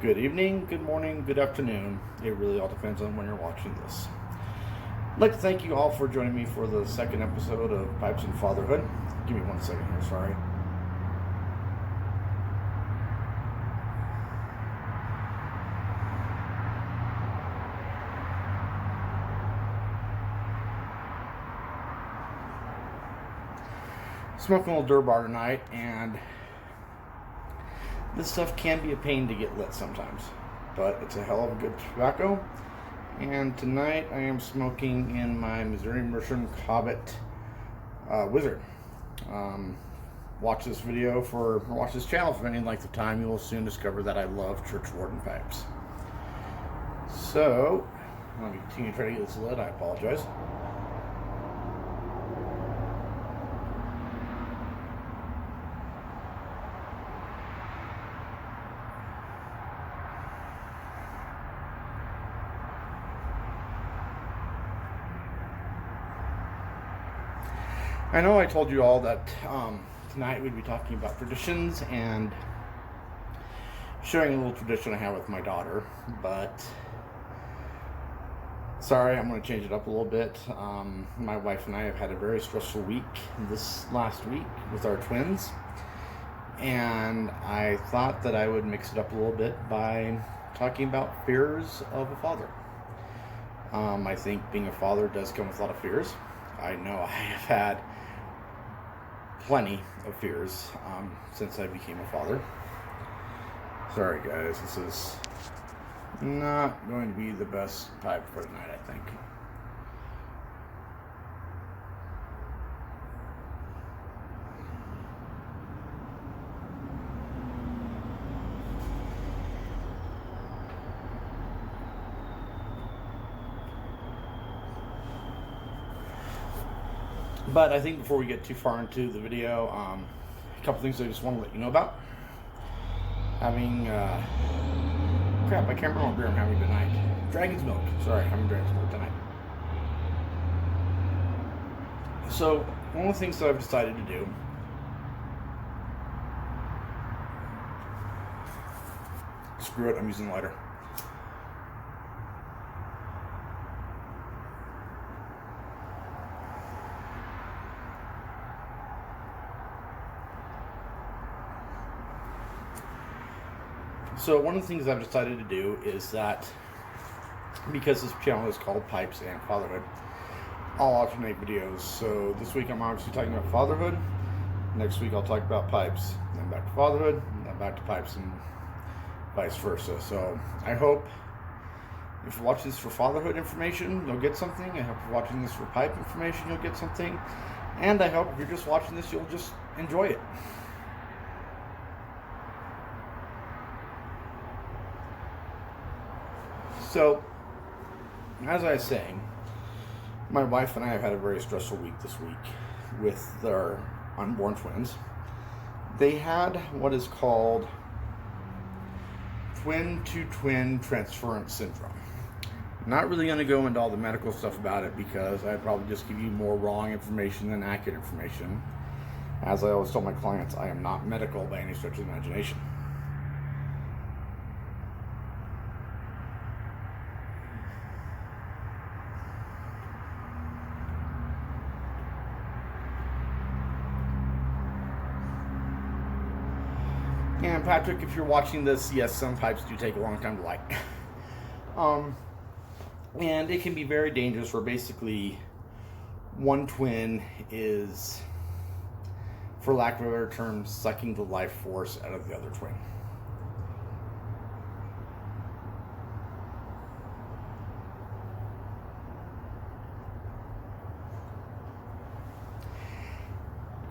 Good evening, good morning, good afternoon. It really all depends on when you're watching this. I'd like to thank you all for joining me for the second episode of Pipes and Fatherhood. Give me 1 second here, sorry. Smoking a little dirt bar tonight, and this stuff can be a pain to get lit sometimes, but it's a hell of a good tobacco. And tonight I am smoking in my Missouri Mershon Cobbett Wizard. Watch this channel for any length of time. You will soon discover that I love church warden pipes. So, let me continue to try to get this lit. I apologize. I know I told you all that tonight we'd be talking about traditions and sharing a little tradition I have with my daughter, but sorry, I'm going to change it up a little bit. My wife and I have had a very stressful week this last week with our twins, and I thought that I would mix it up a little bit by talking about fears of a father. I think being a father does come with a lot of fears. I know I have had plenty of fears since I became a father. Sorry guys, this is not going to be the best pipe for tonight, I think. But I think before we get too far into the video, a couple things I just want to let you know about. Having, crap, I can't remember what beer I'm having tonight. Dragon's Milk. Sorry, I'm having Dragon's Milk tonight. So, one of the things that I've decided to do screw it, I'm using the lighter. So one of the things I've decided to do is that, because this channel is called Pipes and Fatherhood, I'll alternate videos. So this week I'm obviously talking about fatherhood. Next week I'll talk about pipes. Then back to fatherhood, and then back to pipes, and vice versa. So I hope if you're watching this for fatherhood information, you'll get something. I hope if you're watching this for pipe information, you'll get something. And I hope if you're just watching this, you'll just enjoy it. So, as I was saying, my wife and I have had a very stressful week this week with our unborn twins. They had what is called twin-to-twin transference syndrome. I'm not really going to go into all the medical stuff about it because I'd probably just give you more wrong information than accurate information. As I always tell my clients, I am not medical by any stretch of the imagination. And Patrick, if you're watching this, yes, some pipes do take a long time to light. And it can be very dangerous where basically one twin is, for lack of a better term, sucking the life force out of the other twin.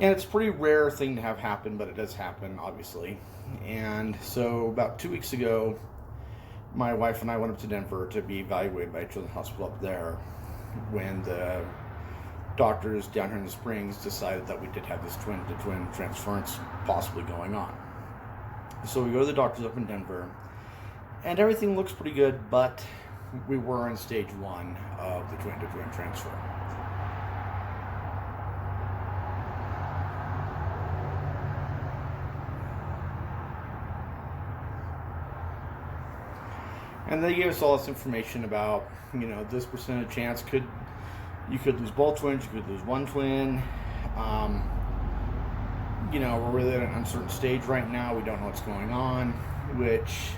And it's a pretty rare thing to have happen, but it does happen, obviously. And so about 2 weeks ago, my wife and I went up to Denver to be evaluated by a children's hospital up there when the doctors down here in the Springs decided that we did have this twin-to-twin transference possibly going on. So we go to the doctors up in Denver, and everything looks pretty good, but we were in stage 1 of the twin-to-twin transfer. And they gave us all this information about, this percentage chance you could lose both twins, you could lose one twin. We're really at an uncertain stage right now. We don't know what's going on, which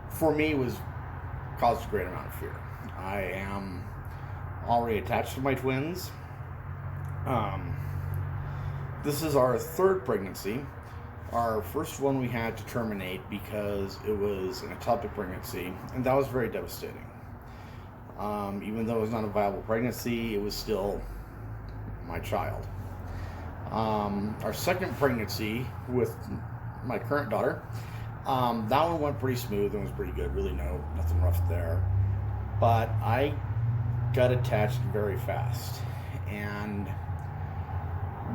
for me caused a great amount of fear. I am already attached to my twins. This is our third pregnancy. Our first one we had to terminate because it was an ectopic pregnancy, and that was very devastating. Even though it was not a viable pregnancy, it was still my child. Our second pregnancy with my current daughter, that one went pretty smooth and was pretty good. Really nothing rough there. But I got attached very fast. And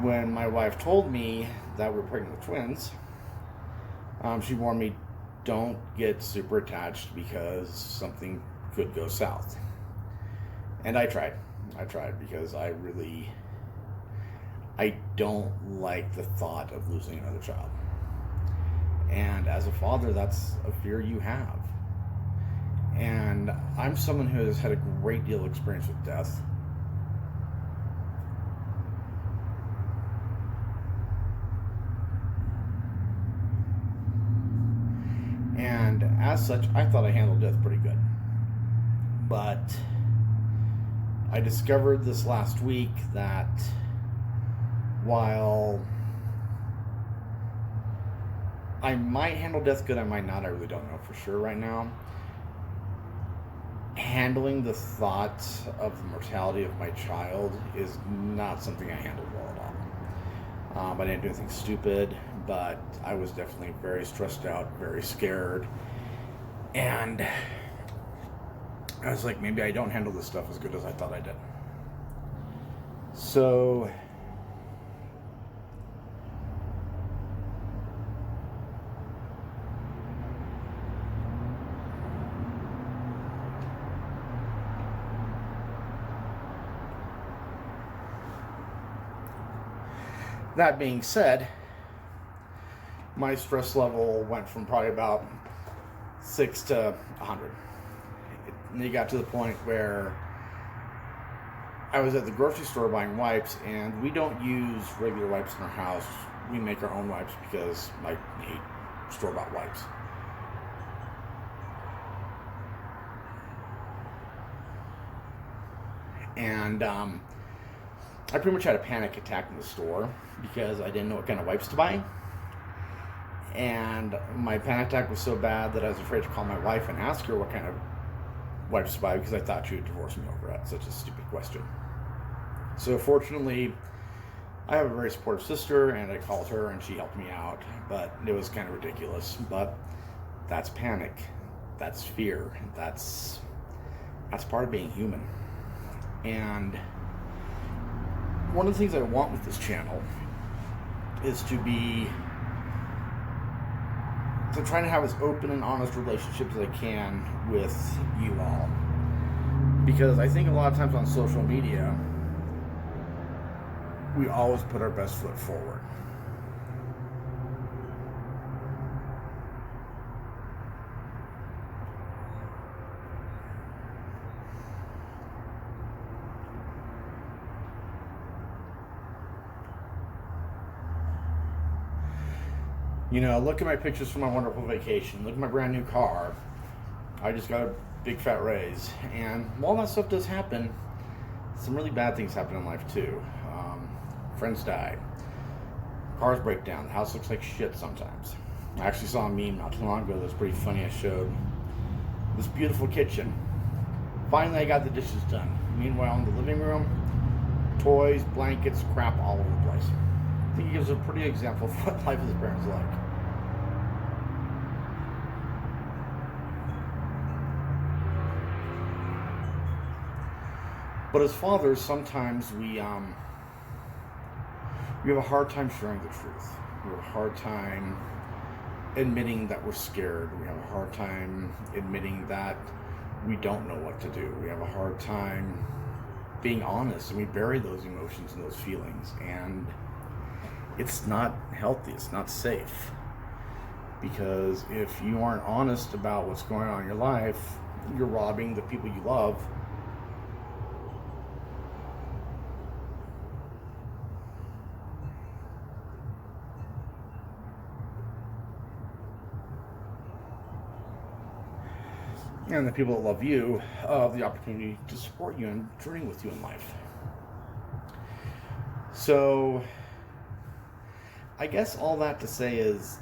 when my wife told me that we were pregnant with twins, she warned me, don't get super attached because something could go south. And I tried because I don't like the thought of losing another child. And as a father, that's a fear you have. And I'm someone who has had a great deal of experience with death. And as such, I thought I handled death pretty good. But I discovered this last week that while I might handle death good, I might not, I really don't know for sure right now. Handling the thought of the mortality of my child is not something I handled well at all. I didn't do anything stupid, but I was definitely very stressed out, very scared. And I was like, maybe I don't handle this stuff as good as I thought I did. So that being said, my stress level went from probably about 6 to 100. And it got to the point where I was at the grocery store buying wipes, and we don't use regular wipes in our house. We make our own wipes because I hate store-bought wipes. And I pretty much had a panic attack in the store because I didn't know what kind of wipes to buy. And my panic attack was so bad that I was afraid to call my wife and ask her what kind of wipes to buy because I thought she would divorce me over it. Such a stupid question. So fortunately, I have a very supportive sister, and I called her and she helped me out. But it was kind of ridiculous. But that's panic. That's fear. That's part of being human. And one of the things I want with this channel is to try to have as open and honest relationships as I can with you all. Because I think a lot of times on social media, we always put our best foot forward. Look at my pictures from my wonderful vacation. Look at my brand new car. I just got a big fat raise. And while that stuff does happen, some really bad things happen in life too. Friends die. Cars break down. The house looks like shit sometimes. I actually saw a meme not too long ago that was pretty funny. I showed this beautiful kitchen. Finally, I got the dishes done. Meanwhile, in the living room, toys, blankets, crap all over the place. I think it gives a pretty example of what life as a parent is like. But as fathers, sometimes we have a hard time sharing the truth. We have a hard time admitting that we're scared. We have a hard time admitting that we don't know what to do. We have a hard time being honest, and we bury those emotions and those feelings. And it's not healthy. It's not safe. Because if you aren't honest about what's going on in your life, you're robbing the people you love and the people that love you of the opportunity to support you and journey with you in life. So I guess all that to say is,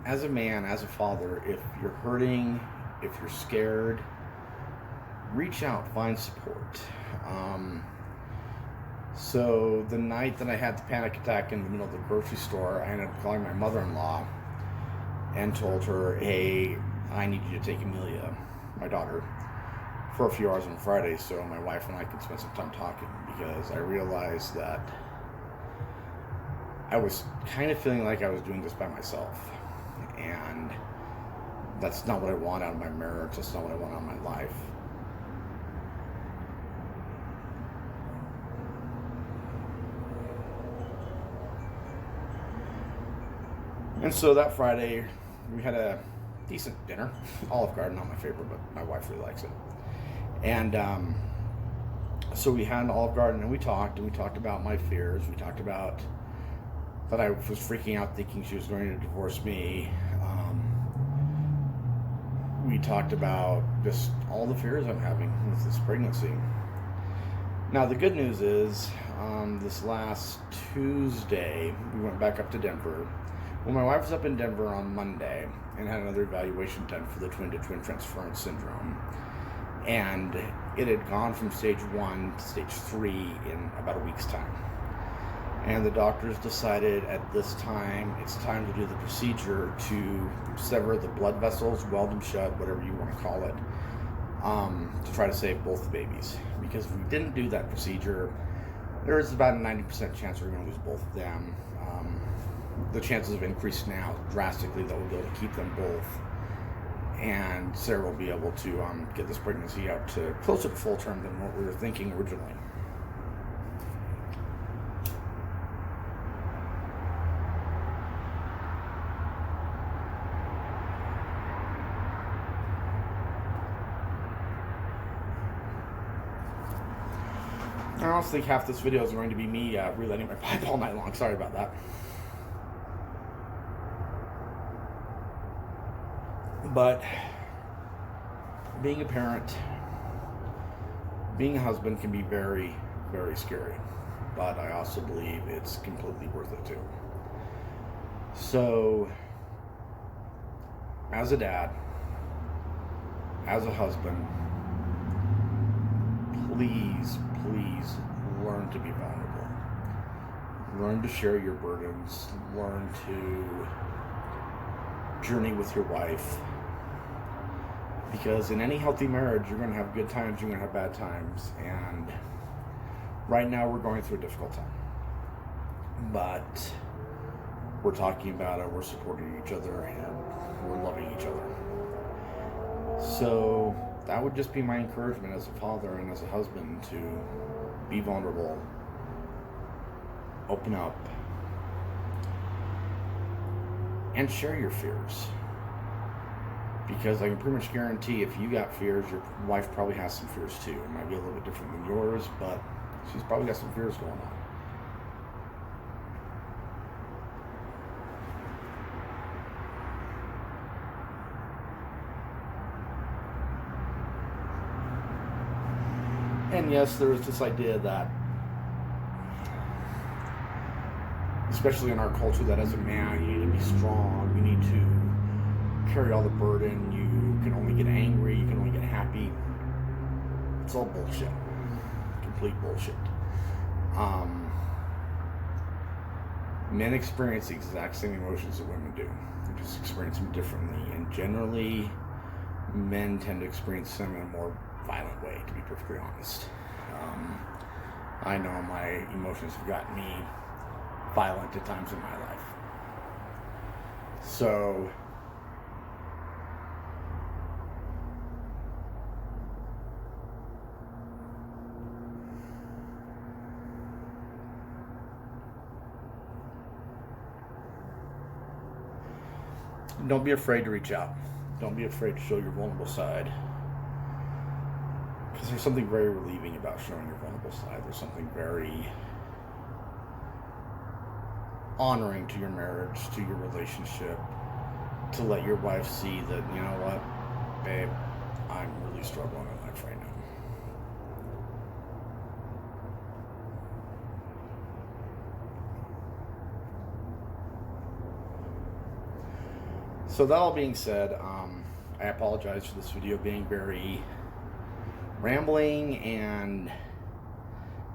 as a man, as a father, if you're hurting, if you're scared, reach out, find support. So the night that I had the panic attack in the middle of the grocery store, I ended up calling my mother-in-law and told her, hey, I need you to take Amelia, my daughter, for a few hours on Friday so my wife and I could spend some time talking, because I realized that I was kind of feeling like I was doing this by myself, and that's not what I want out of my marriage. That's not what I want out of my life. And so that Friday, we had a decent dinner. Olive Garden, not my favorite, but my wife really likes it. And so we had an Olive Garden, and we talked about my fears. We talked about that I was freaking out thinking she was going to divorce me. We talked about just all the fears I'm having with this pregnancy. Now, the good news is, this last Tuesday, we went back up to Denver. Well, my wife was up in Denver on Monday and had another evaluation done for the twin-to-twin transference syndrome. And it had gone from stage 1 to stage 3 in about a week's time. And the doctors decided at this time, it's time to do the procedure to sever the blood vessels, weld them shut, whatever you want to call it, to try to save both the babies. Because if we didn't do that procedure, there is about a 90% chance we're going to lose both of them. The chances have increased now drastically that we'll be able to keep them both. And Sarah will be able to get this pregnancy out to closer to full term than what we were thinking originally. I honestly think half this video is going to be me relighting my pipe all night long. Sorry about that. But being a parent, being a husband can be very, very scary. But I also believe it's completely worth it too. So, as a dad, as a husband, please learn to be vulnerable. Learn to share your burdens. Learn to journey with your wife. Because in any healthy marriage, you're going to have good times, you're going to have bad times. And right now, we're going through a difficult time. But we're talking about it, we're supporting each other, and we're loving each other. So that would just be my encouragement as a father and as a husband, to be vulnerable, open up, and share your fears. Because I can pretty much guarantee if you got fears, your wife probably has some fears too. It might be a little bit different than yours, but she's probably got some fears going on. And yes, there is this idea that, especially in our culture, that as a man, you need to be strong, you need to carry all the burden, you can only get angry, you can only get happy. It's all bullshit. Complete bullshit. Men experience the exact same emotions that women do. They just experience them differently. And generally, men tend to experience them in a more violent way, to be perfectly honest. I know my emotions have gotten me violent at times in my life. So don't be afraid to reach out. Don't be afraid to show your vulnerable side. Because there's something very relieving about showing your vulnerable side. There's something very honoring to your marriage, to your relationship, to let your wife see that, you know what, babe, I'm really struggling in life right now. So that all being said, I apologize for this video being very rambling and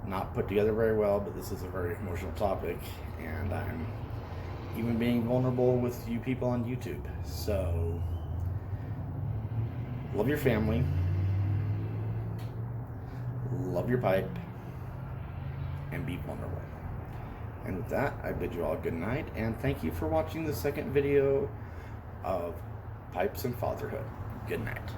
not put together very well, but this is a very emotional topic, and I'm even being vulnerable with you people on YouTube. So, love your family, love your pipe, and be vulnerable. And with that, I bid you all good night, and thank you for watching the second video of Pipes and Fatherhood. Good night.